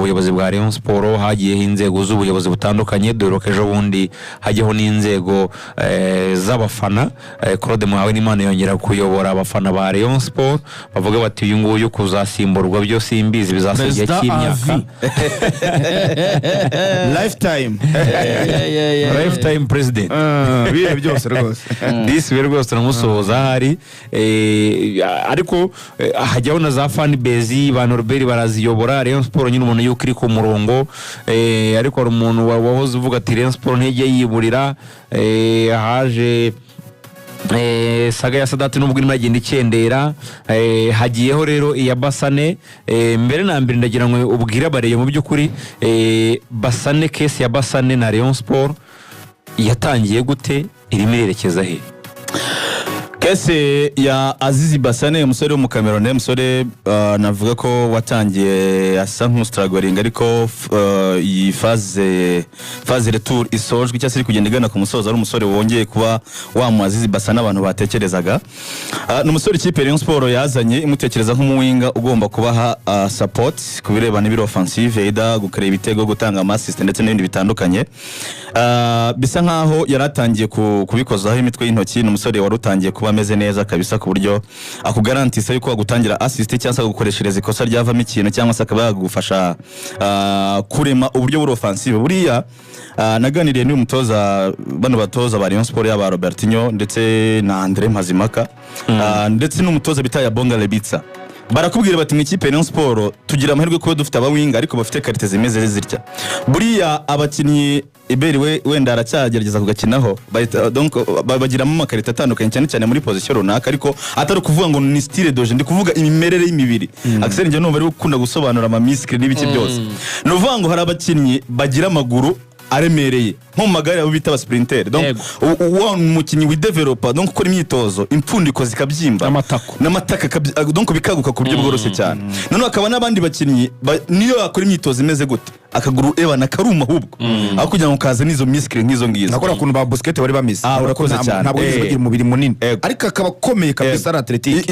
buyobozi bwa Rayon Sport hagiyeho inzego z'ubuyobozi butandukanye dore ejo bundi hajyeho n'inzego z'abafana. Claude Muhawe n'Imana yongera kuyobora abafana ba Rayon Sport bavuga bati uyu nguyu kuzasimburwa byo simbizi bizasigiye cy'imyaka lifetime president bihe byose rwose disi rwose namusoza hari ariko hajyaho na za fan base ba Norbert baraziyobora Rayon Sport nyine umuntu yuko iri ku murongo ariko hari umuntu wahoze uvuga ati Rayon Sport ntege yiburira haje saga ya Sadati n'ubwo irimo agenda icyendera hagiyeho rero iya Basane mbere na mbere ndagira ngo ubwira bareye mu by'ukuri Basane case ya Basane na Rayon Sport yatangiye gute irimo irerekeza he? Kese ya Azizi Basane umusore wo mu Cameroon umusore navuga ko watangiye asa nk'umustruggling ariko iyi phase retour isojwe cyase iri kugenda igana ku musozo ari umusore wongeye kuba wa Azizi Basane abantu batekerezaga n'umusore ikipe Rayon Sport yazanye imutekereza nk'umuwinga ugomba kubaha support kubirebana n'ibiro offensive ida gukareba ibitego gutanga assist ndetse n'ibindi bitandukanye bisa nkaho yaratangiye kubikozaho imitwe y'intoki n'umusore warutangiye kuba ameze neza kabisa ku buryo akugarantisa yuko agutangira assist cyangwa gukoreshereza ikosa ryavamo ikintu cyangwa se akaba yagufasha kurema uburyo buri offensive buriya naganiriye n'uyu mutoza bano batoza ba Rayon Sport yaba Robertinho ndetse na Andre Mazimaka ndetse n'umutoza bitaya Bonga Lebitsa barakubwira bati mu ikipe Rayon Sport tugira amahirwe ko dufite abawinga ariko bafite karite zimeze zitya buriya abakinnyi iberi wenda aracyagerageza kugakinaho donc bagiramo amakarita atandukanye cyane muri position runaka ariko atari kuvuga ngo ni style doje ndi kuvuga imimerere y'imibiri Axel nje numva ari gukunda gusobanura ama muscle n'ibiki byose no vuga ngo hari abakinnyi bagira amaguru aremereye nko magare abo bita ba sprinter donc uwo mukinyi wi developer donc ukora imyitozo impfundiko zikabyimba n'amataka donc bikaguka ku buryo bworoshye cyane none akaba nabandi bakinyi niyo akora imyitozo imeze gute akaguru ebana karuma hubwo aho kugira ngo kaza nizo muscle nk'izo ngizo nakora kuntu ba basket bari bamisi urakoze cyane ntabwo yibagira umubiri munini ariko akaba komeye kabisa ari athletic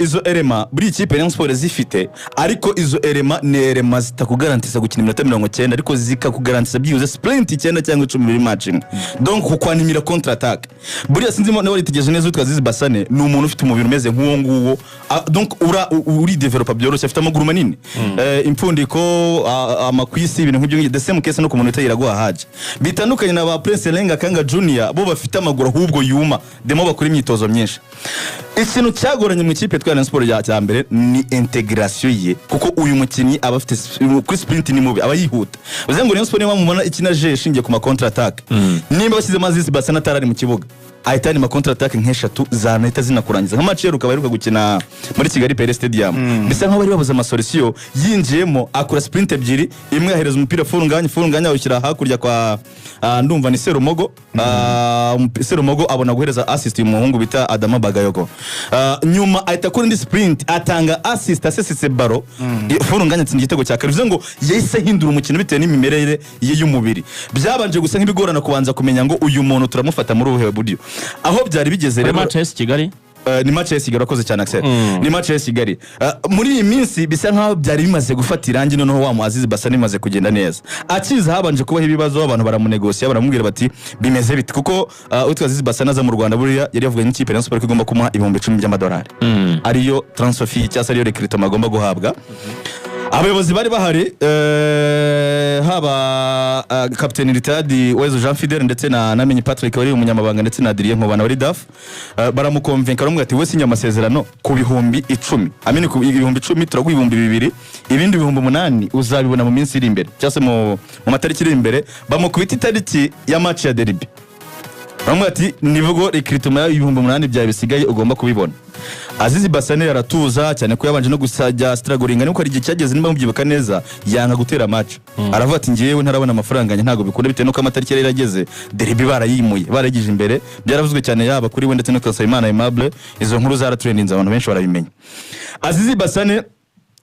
izo elema buri ikipe Rayon Sport zifite ariko izo elema ni elema zitakugarantisa gukina iminota 90 ariko zikakugarantisa byuze sprint 9 cyangwa 10 muri match donc kukwanimira contre attaque buriya sinzi mo nawe ritegeje neza utwa Azizi Basane ni umuntu ufite umubiri umeze nk'uwo nguwo donc uri developer byoroshye afite amaguru manini impfundiko amakwisi ibintu nk'ibyo the same case no ku muntu utayiraguha haje bitandukanye na ba Prince Lenga Kanga Junior bo bafite amaguru ahubwo yuma demo bakora imyitozo myinshi ikintu cyagoranye mu ikipe twa Rayon Sport ya mbere ni integration ye kuko uyu mukinyi aba afite kuri sprint ni mubi aba yihuta uzengo Rayon Sport niba mubona ikina je shingiye ku ma counter attack nimba bashyize Azizi Basane atarari mu kibuga ahitani ma counter attack nk'eshatu zanahita zinakurangiza nka match yeruka baheruka gukina muri Kigali Pele Stadium bisa nkaho bari babuze ama-solution yinjiyemo akora sprint ebyiri imwe ahereza umupira furunganya awushyira hakurya kwa ndumva ni Serumogo Serumogo abona guhereza assist umuhungu bita Adama Bagayoko nyuma ahita kuri ndi sprint atanga assist asesetse baro furunganya tsinda igitego cya kabiri ngo yahise hindura umukino bitewe n'imimerere ye y'umubiri byabanje gusa nk'ibigorana kubanza kumenya ngo uyu muntu turamufata muri ubuhe buryo aho byari bigeze rero match Kigali ni match ya Kigali akoze cyane Axel ni match ya Kigali muri iyi minsi bisa nkaho byari bimaze gufata irangi noneho wa Azizi Basane imaze kugenda neza akiza habanje kubaho ibibazo abantu baramunegosia baramubwira bati bimeze bite kuko utwa Azizi Basane aza mu Rwanda buriya yari yavuga n'ikipe Rayon Sport igomba kumuha $10,000 by'amadolari ariyo transfer fee cyangwa ariyo recruitment agomba guhabwa abayobozi bari bahari haba Captain Ritadi Wezo Jean Fidel ndetse na Namenye Patrick wari umunyamabanga ndetse na Adrien Nkobana wari DAF baramukonvenka baramubwira ati we sinya amasezerano ku $10,000 amene ku $10,000 turaguha $2,000 ibindi $8,000 uzabibona mu minsi iri imbere cyase mu matariki iri imbere bamukubita itariki ya match ya derby baramubwira ati nivugo recruitment $8,000 byawe bisigaye ugomba kubibona Azizi Basane yaratuza cyane ko yabanje no gusajya struggling ariko ari cyageze nimba mubyibuka neza yanga gutera match aravuga ati ngiyewe ntarabona amafaranga ntago bikunda bitewe nuko amatariki yari yarageze derby barayimuye baragije imbere byaravuzwe cyane yaba kuri we ndetse no Nsabimana Aimable izo nkuru zaratrendinze abantu benshi barabimenya Azizi Basane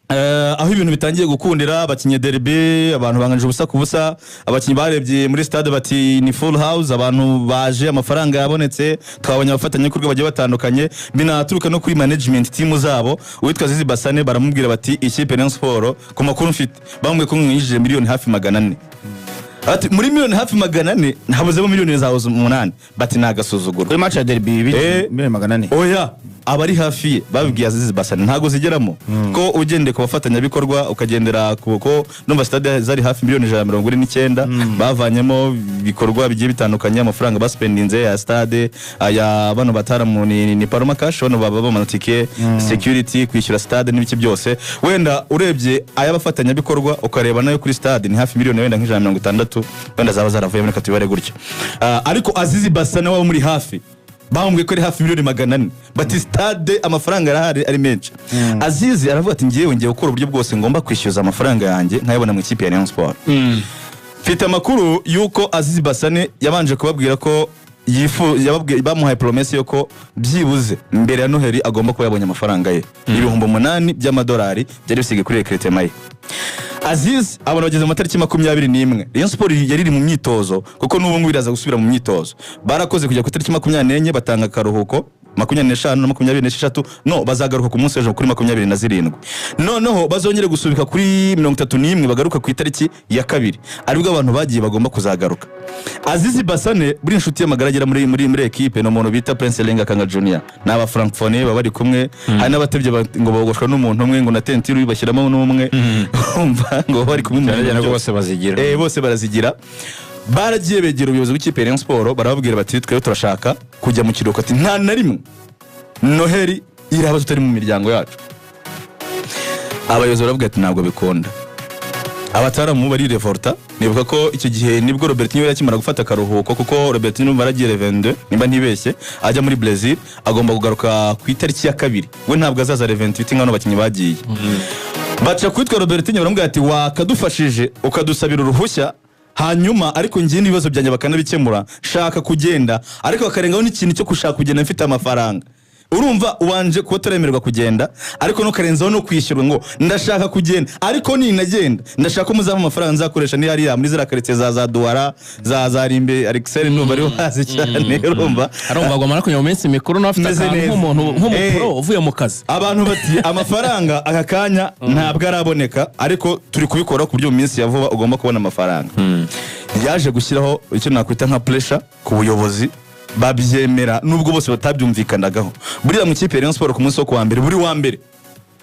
aho ibintu bitangiye gukundira abakinnyi derby abantu banganije ubusa ku busa abakinnyi barebye muri stade bati ni full house abantu baje amafaranga yabonetse twabonye abafatanyabikorwa bagiye batandukanye binaturuka no kuri management team zabo uwitwa Zizi Basane baramubwira bati ikipe Rayon Sport ku makuru mfite bamwe ko mwinjije miliyoni hafi 400 ati muri miliyoni hafi 400 ntabuzemo miliyoni zawo 8 bati nagasuzuguro kuri match ya derby miliyoni 400 oya abari hafi babibwiye Azizi Basane ntago zigeramo ko ugende ku bafatanyabikorwa ukagendera kuko numva stade zari hafi miliyoni 149 bavanyemo bikorwa bigiye bitandukanye amafaranga baspendinze ya stade aya bano batara mu ni Paroma cash bano baba bamanutike security kwishyura stade n'ibiki byose wenda urebye aya bafatanyabikorwa ukareba nayo kuri stade ni hafi miliyoni wenda nk'160 wenda zaba zaravuye muri katubare gutyo ariko Azizi Basane waba muri hafi bambwiye ko ari hafi miliyoni 400 bati stade amafaranga arahari ari menshi Azizi aravuga ati ngiye gukora uburyo bwose ngomba kwishyuza amafaranga yanjye nkayabona mu ikipe ya Rayon Sport mfite amakuru yuko Azizi Basane yabanje kubabwira ko bamuhaye promesse yuko byibuze mbere ya Noheli agomba kuba yabonye amafaranga ye ibihumbi 8 by'amadolari byari bisige kuri Recruit Maye Aziz abantu bageze mu tariki 21 Rayon Sport yari mu myitozo kuko n'ubu ngo biraza gusubira mu myitozo barakoze kujya ku tariki 24 batanga karuhuko 25 na 26 no bazagaruka ku munsi w'ejo kuri 27 noneho bazongere gusubika kuri 31 bagaruka ku itariki ya kabiri aribwo abantu bagiye bagomba kuzagaruka Azizi Basane buri inshuti y'amagaragera muri equipe no muntu bita Prince Lenga Kanga Junior n'aba Frankfone baba bari kumwe hari n'abatebye ngo bogoshwa n'umuntu umwe ngo na tentiri bashyiramo n'umwe umva ngo bari kumwe n'abajyana bose bazigira bose barazigira baragiye begera ubuyobozi bw'ikipe Rayon Sport barababwira bati twebwe turashaka kujya mu kiruhuko ati nta na rimwe Noheli iraba tutari mu miryango yacu abayobozi baravuga ati ntabwo bikunda abataramu bari revolta nibuka ko icyo gihe nibwo Robertinho yakimara gufata karuhuko kuko Robertinho baragiye 22 nimba ntibeshye ajya muri Brazil agomba kugaruka ku itariki ya kabiri we ntabwo azaza 28 ngano bakinyi bagiye baca kwitwa Robertinho baramubwira ati wakadufashije ukadusabira uruhushya hanyuma ariko ngiye n'ibibazo byanjye bakanabikemura shaka kugenda ariko bakarengaho n'ikintu cyo kushaka kugenda mfite amafaranga urumva ubanje kuba turemererwa kugenda ariko no karenzaho no kwishyura ngo ndashaka kugenda ariko ninagenda ndashaka ko muzama amafaranga nzakoresha ni hariya muri zira karetse za Douala za Rimbe Alexel numva ari hazi cyane urumva arumva ngo marako mu minsi mikuru no afite nk'umuntu nk'umupro uvuye mu kazi abantu bati amafaranga aka kanya ntabwo araboneka ariko turi kubikora ku buryo mu minsi ya vuba ugomba kubona amafaranga yaje gushyiraho icyo nakwita nka pressure ku buyobozi babyemera nubwo bose batabyumvikanagaho buriya mu kipe Rayon Sport ku munsi wo kuwa mbere buri wa mbere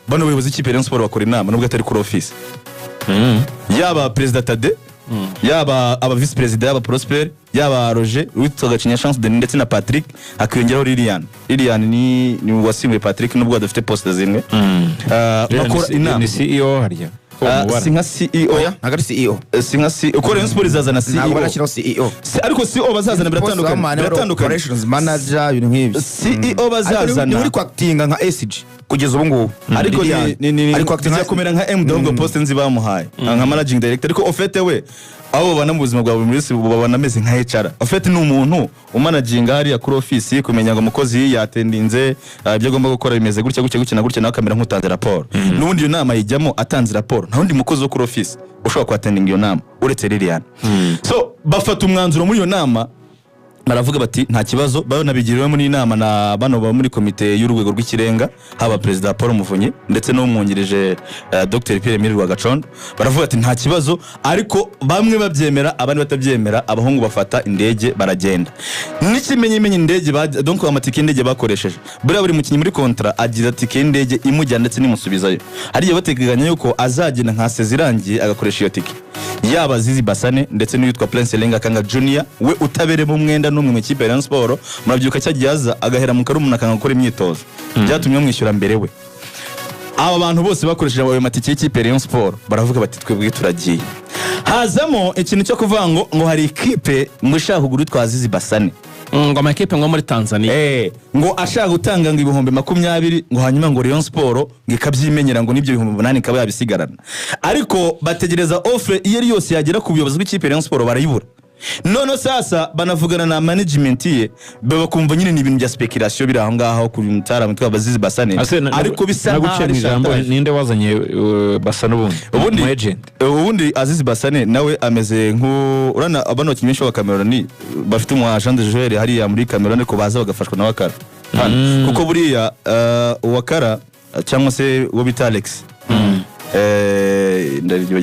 bano bayobozi ikipe Rayon Sport bakora inama nubwo atari kuri office yaba president Tade yaba aba vice president yaba Prosper yaba Roger witwa Gacinya Chance Denis ndetse na Patrick akiyongeraho Lilian ni wasimwe Patrick nubwo adafite poste zimwe bakora inama CEO harya singa CEO nagari CEO singa CEO uko Rayon Sport izazana CEO ntabwo barashyiraho CEO ariko CEO bazazana biratandukanye operations manager ibintu nk'ibyo CEO bazazana ni muri kwactinga nka SG kugeza ubu ngubu ariko ariko actinga kumera nka M Dogo poste nzi bamuhaye nka managing director ariko ofete we abo bana mu buzima bwa buri munsi babana ameze nka HR ofete ni umuntu umanaginga hariya kuri office kumenya ngo umukozi yatendinze ibyo agomba gukora bimeze gutya na kamera nk'utanze raporo n'ubundi iyo nama yijyamo atanze raporo nta wundi mukozi wo kuri office ushobora kwatendinga iyo nama uretse Lilian so bafata umwanzuro muri iyo nama baravuga bati nta kibazo banabigiriwe muri inama na bano ba muri komite y'urwego rw'ikirenga haba president Paul Muvunyi ndetse no mwungirije Dr Pierre Emile Rwagacondo baravuga ati nta kibazo ariko bamwe babyemera abandi batabyemera abahungu bafata indege baragenda n'ikimenyemenye indege donc amatike indege bakoresheje buri mukinyi muri kontra agira tike indege imujyana ndetse nimusubizayo hariye bateganya yuko azagenda nka sezirangiye agakoresha iyo tike yaba Azizi Basane ndetse n'uwitwa Prince Lenga Kanga Junior we utaberemo umwenda n'umwe mu kipe ya Rayon Sport murabyuka cyagiyaza agahera mu karumu nakanga gukora imyitozo byatumye mwishyura mbere we aba bantu bose bakoresheje abaye matike y'ikipe ya Rayon Sport baravuga bati twebwe turagiye hazamo ikintu cyo kuvuga ngo hari ikipe mushaka kugura twa Azizi Basane ngo amakipe ngo muri Tanzania ngo ashaka gutanga ngo ibihumbi 20 ngo hanyuma ngo Rayon Sport ngo ikabyimenyera ngo nibyo ibihumbi 8 kaba yabisigarana ariko bategereza offer iyo yose yagera ku buyobozi bw'ikipe Rayon Sport barayibura none sasa banavugana na management ye bakumva nyine ni ibintu bya speculation biri aho ngaho kuri Mutara twa Azizi Basane ariko bisa nkaho ari ijambo ninde wazanye Basane ubundi Azizi Basane nawe ameze urana abana bakinnyi benshi ba Cameroon bafite umu agent de joueur hariya muri Cameroon ko baza bagafashwa na Wakara kuko buriya Wakara cyangwa se wo bita Alex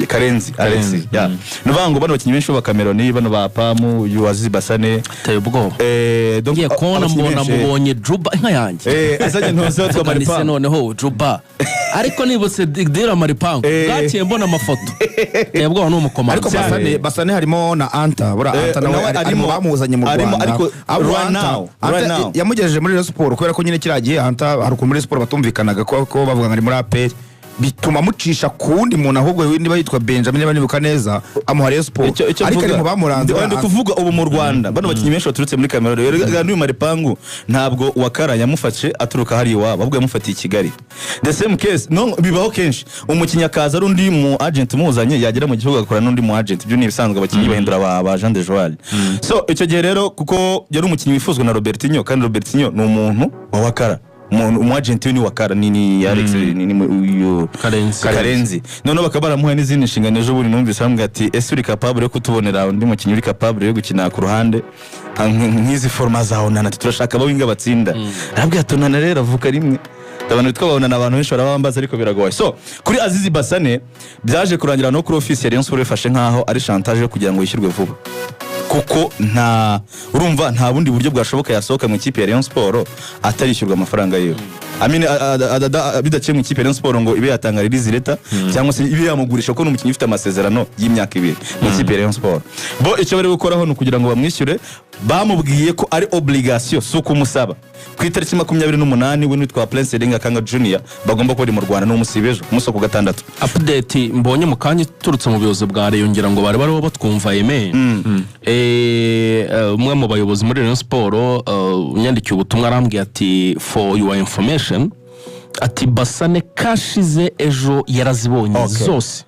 Karenzi Alex ya nubango bano bakinnyi benshi ba Cameroon bano ba Pamu Azizi Basane tayo ubwo donc ye kona mbona mubonye Juba inka yanjye azanye ntozo twa Maripa noneho Juba ariko nibutse Dira Maripango gaciye mbona amafoto yabwo no mukomanda ariko Basane harimo na Anta Anta nawe arimo bamuzanye mu Rwanda ariko right now yamugejeje muri Sport kubera ko nyine kiragiye Anta haruko muri Sport batumvikanaga ko bavuga ngari muri APR bituma mucisha kundi muntu ahubwo niba yitwa Benjamin niba nibuka neza amuhariye Sport ariko ari mu bamuranze ndi kuvuga ubu mu Rwanda bano bakinnyi benshi baturutse muri Cameroon rero n'uyu Maripangu ntabwo Wakara yamufashe aturuka hari iwabo ahubwo yamufatiye i Kigali the same case no bibaho kenshi umukinnyi akaza rundi mu agent muzanye yagera mu gihugu agakora n'undi mu agent ibyo ni ibisanzwe abakinnyi bahindura ba Jean de Joal so icyo gihe rero kuko yari umukinnyi wifuzwa na Robertinho kandi Robertinho ni umuntu wa Wakara agent ni Wakara ni Alex ni Karenzi none bakabaramuha n'izindi nshingano ejo buri numvise hamwe ati ese uri capable yo kutubonera undi mukinnyi uri capable yo gukina ku ruhande nk'izi forma zaho nana turashaka abawinga batsinda arabwo yatonana rero avuka rimwe abantu twabona abantu benshi barabambaza ariko biragoye so kuri Azizi Basane byaje kurangira no kuri office ya Rayon Sport ifashe nkaho ari chantage yo kugira ngo yishyurwe vuba kuko urumva nta bundi buryo bwashoboka yasohoka mu ikipe ya Rayon Sport atarishyurwa amafaranga yewe bidaciye mu ikipe ya Rayon Sport ngo ibe yatanga release letter cyangwa se ibe yamugurisha ko n'umukinnyi ufite amasezerano y'imyaka 2 mu ikipe ya Rayon Sport bo icyo bari gukoraho no kugira ngo bamwishyure bamubwiye ko ari obligation so kumusaba ku itariki 28 we nitwa Prince Erenga Kanga Junior bagomba ko ari mu Rwanda n'umusibejo umunsi ku gatandatu update mbonye mu kanya turutse mu buyobozi bwa Rayon ngira ngo bari bariho batwumva umwe mu bayobozi muri Rayon Sport unyandikiye ubutumwa arambwiye ati for your information ati Basane kashize ejo yarazibonye zose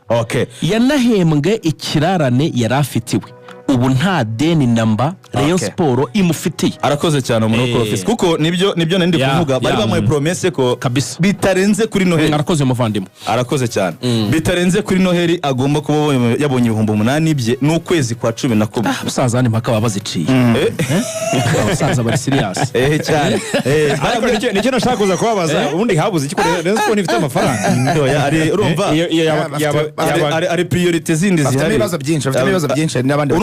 yanahembwe ikirarane yarafitiwe ubu nta deni namba Rayon Sport imufitiye arakoze cyane umuntu wa office kuko nibyo nandi kuvuga bari bamuye promesse ko bitarenze kuri Noheli arakoze muvandimo arakoze cyane bitarenze kuri Noheli agomba kuba yabonye 8,000 bye n'ukwezi kwa 11 busaza ni mpaka babaziciye busaza bari serious cyane ariko nicyo nashaka kuza kubabaza ubundi habuze iki kuri Rayon Sport ifite amafaranga ndoya ari urumva ari priority zindi zihari bafite ibibazo byinshi n'abandi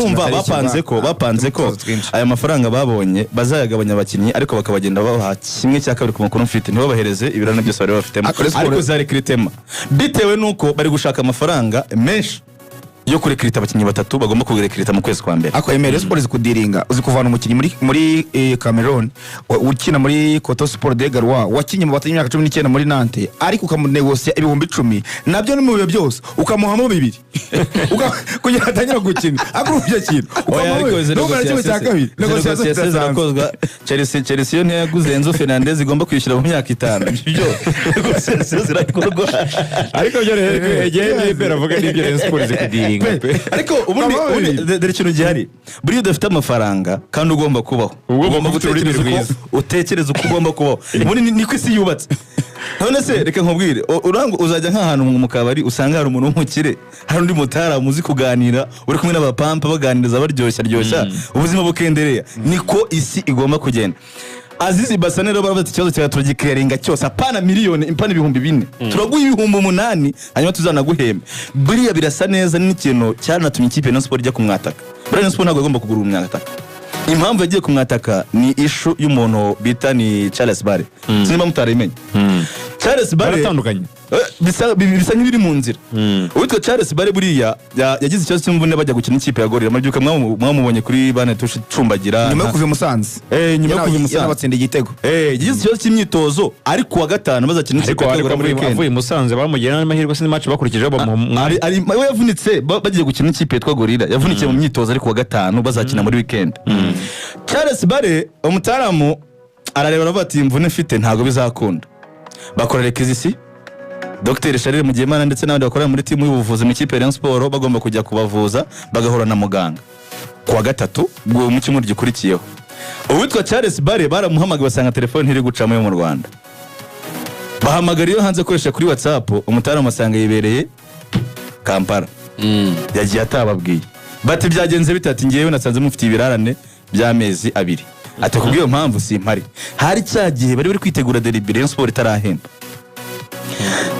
bapanze ko aya mafaranga babonye bazayagabanya abakinnyi ariko bakabagenda baha kimwe cya kabiri ku makuru mfite nibo bahereze ibirano byose bari bafitemo ariko za recruitment bitewe nuko bari gushaka amafaranga menshi yo kurekrita abakinnyi batatu bagomba kurekrita mu kwezi kwa mbere ako Rayon Sport zikudiringa uzikuvana umukinnyi muri Cameroon ukina muri Coto Sport de Garoua wakinye mu batanye imyaka 19 muri Nantes ariko ukamunegosia 10,000 nabyo ni mu bihe byose ukamuhamo 2 kugira atangira gukina akubye kintu negociation zirakozwa Chelsea yo ntiyaguze Enzo Fernandez igomba kwishyura mu myaka 5 byo negociation zirakorwa ariko byo rero beravuga n'ibyo Rayon Sport zikudiringa ariko ubundi dere kintu gihari buri udafite amafaranga kandi ugomba kubaho ugomba gutekereza uko ugomba kubaho ubundi ni kwisi yubatse none se reka nkubwire urango uzajya nk'ahantu mu kabari usanga hari umuntu w'umukire hari undi mutara muzi kuganira uri kumwe n'abapampa baganiriza baryoshya ubuzima bukendereya niko isi igomba kugenda Azizi Basane rero barabata ikibazo cya turagiklearinga cyose apana miliyoni impana 4,000 turaguha 8,000 hanyuma tuzanaguhembe buriya birasa neza n'ikintu cyanatumye ikipe ya Sport ijya kumwataka Rayon Sport ntabwo igomba kugura umwataka impamvu yagiye kumwataka ni issue y'umuntu bita ni Charles Bare sinima mutarimenye Charles Bare baratandukanye bisa nk'ibiri mu nzira uwitwa Charles Bare buriya yagize ikibazo cy'imvune bajya gukina ikipe ya Gorilla mabyuka mwamubonye kuri bane tucumbagira nyuma yo kuva Musanze nyuma yo kuva Musanze yabatsinda igitego yagize ikibazo cy'imyitozo ariko wa gatanu bazakina ikipe ya Gorilla muri weekend avuye Musanze bamugira n'amahirwe se match bakurikijeho ari we yavunitse bagiye gukina ikipe yitwa Gorilla yavunikiye mu myitozo ariko wa gatanu bazakina muri weekend Charles Bare umutaramu arareba aravuga imvune mfite ntago bizakunda bakora requisition Dr Charles Mugimana ndetse n'abandi bakorera muri timu y'ubuvuzi mu ikipe ya Rayon Sport bagomba kujya kubavuza bagahora na muganga kuwa gatatu mu cyumweru gikurikiyeho. Uwitwa Charles Bare baramuhamagaye basanga telefone iri gucamo yo mu Rwanda, bahamagara iyo hanze akoresha kuri WhatsApp, umutara amasanga yibereye Kampala. Yagiye atababwiye bati byagenze bitatu, ngiyewe nasanze mufite ibirarane by'amezi 2. Ati kubwiyo mpamvu simpari. Hari cyagihe bari kwitegura derby Rayon Sport itarahemba.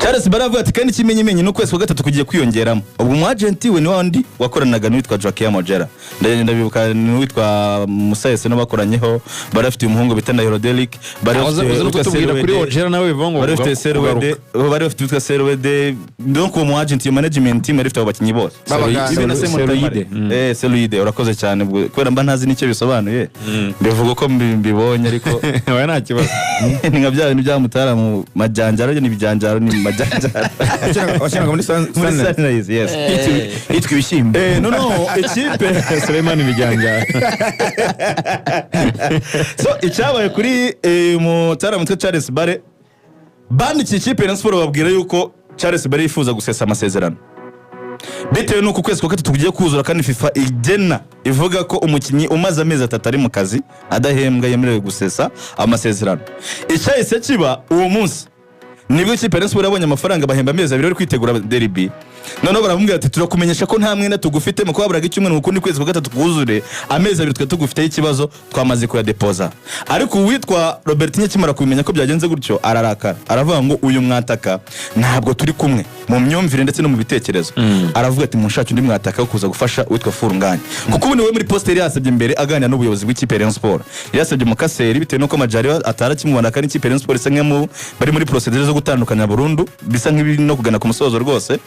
Charles baravuga ati kandi kimenyimenyi no kwezi kwa gatatu kugiye kwiyongeramo. Ubwo mu agent we ni wandi wakoranaga n'uwitwa Joaquim Mojera. Ndabibuka n'uwitwa Musayese no bakoranyeho, barafite umuhungu bita Ndahiro Delic, barafite kuri Mojera nawe bivongo, barafite Serwede, barafite utwa Serwede. Donc mu agent yo management team barafite abakinyi bose. Seluide urakoze cyane kubera mba ntazi nicyo bisobanuye. Mbivuga ko mbibonye ariko oya nta kibazo. Ni nka bya bintu bya mutara mu majanjaro ni bijanjaro ni majanjaro. Washaka muri Sunrise, yes. Itwa ibishyimbo. No ikipe Suleiman bijanjaro. So icyabaye kuri mutara mutwe Charles Bare, bandikiye ikipe Rayon Sport babwira yuko Charles Bare yifuza gusesa amasezerano. Bitewe nuko kwezi kwa gatatu kugiye kuzura kandi FIFA igena ivuga ko umukinyi umaze amezi 3 ari mu kazi adahembwa yemerewe gusesa amasezerano. Icyahise kiba uwo munsi nibwo ikipe Rayon Sport yabonye amafaranga bahemba amezi 2 ari kwitegura derby. None baramubwira ati turakumenyesha ko nta mwenda tugufite mu kwaburaga icyumweru ukundi kwezi kwa gatatu kuzure amezi 2 twe tugufite ikibazo twamaze kuya deposa. Ariko uwitwa Robert Nyakimara kubimenya ko byagenze gutyo ararakara, aravuga ngo uyu mwataka ntabwo turi kumwe mu myumvire ndetse no mu bitekerezo. Aravuga ati munshake undi mwataka wo kuza gufasha uwitwa Furunganye, kuko ubu niwe muri poster yasabye mbere aganira n'ubuyobozi bw'ikipe Rayon Sport. Yasabye Mukaseri bitewe nuko Majari atarakimubona kandi ikipe Rayon Sport isangamo bari muri procedure zo gutandukanya burundu bisa nk'ibi no kugana ku musozo rwose.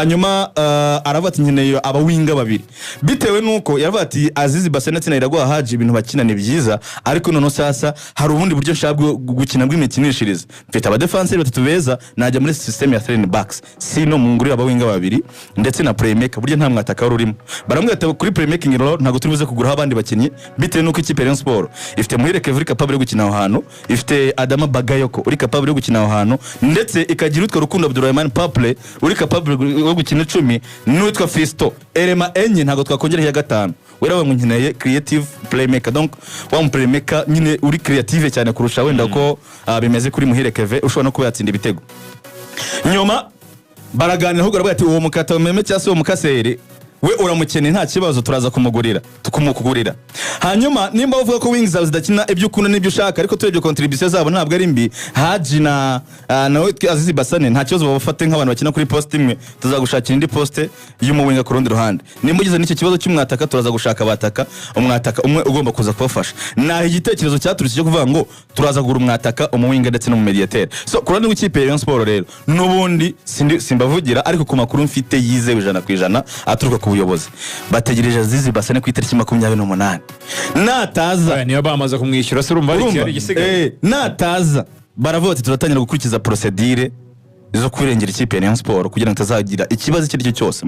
Hanyuma aravuga ati nkeneye abawinga 2 bitewe nuko yaravuga ati Azizi Basenati na Iragwa Haji ibintu bakina ni byiza, ariko none sasa hari ubundi buryo nshaka gukina bw'imikinishirize. Mfite aba defenseur 3 beza, najya muri system ya 3 backs sino mungurira abawinga 2 ndetse na playmaker buryo nta mwataka urimo. Baramwe ati kuri playmaking rero ntago turibuze kugura abandi bakinyi bitewe nuko ikipe Rayon Sport ifite Muhire Kevri capable yo gukina aho hantu, ifite Adama Bagayoko uri capable yo gukina aho hantu, ndetse ikagira utwa Rukundo Abdurrahman Paple uri capable yo gukina 10, n'utwa Fisto Elema enye ntago twakongera ya 5. Werawe ngo nkeneye creative playmaker, donc wa playmaker nyine uri creative cyane kurusha wenda ko bimeze kuri Muhire Keve ushobora no kuba yatsinda ibitego. Nyuma baraganira ahubwo aravuga ati uwo mukata meme cyase uwo Mukaseri we uramukene nta kibazo turaza kumugurira tukumukugurira. Hanyuma nimba uvuga ko wings zawe zidakina ibyo ukunda n'ibyo ushaka, ariko turebye contribution zabo ntabwo ari mbi. Haji na nawe Azizi Basane nta kibazo babafate nk'abantu bakina kuri poste imwe, tuzagushakira indi poste y'umuwinga ku rundi ruhande. Nimba ugize n'icyo kibazo cy'umwataka turaza gushaka bataka, umwataka umwe ugomba kuza kubafasha. Naho igitekerezo cyaturutse cyo kuvuga ngo turaza kugura umwataka, umuwinga ndetse no mu mediateur. So kurande w'ikipe Rayon Sport rero nubundi simbavugira, ariko ku makuru mfite yizewe 100% aturuka ku ubuyobozi bategereje Azizi Basane ku itariki 28. Nataza niyo bamaze kumwishyura se urumva ari igisigaye. Nataza baravuga ati turatangira gukurikiza procedure zo kwirengera ikipe ya Rayon Sport kugira ngo tazagira ikibazo icyo cyose.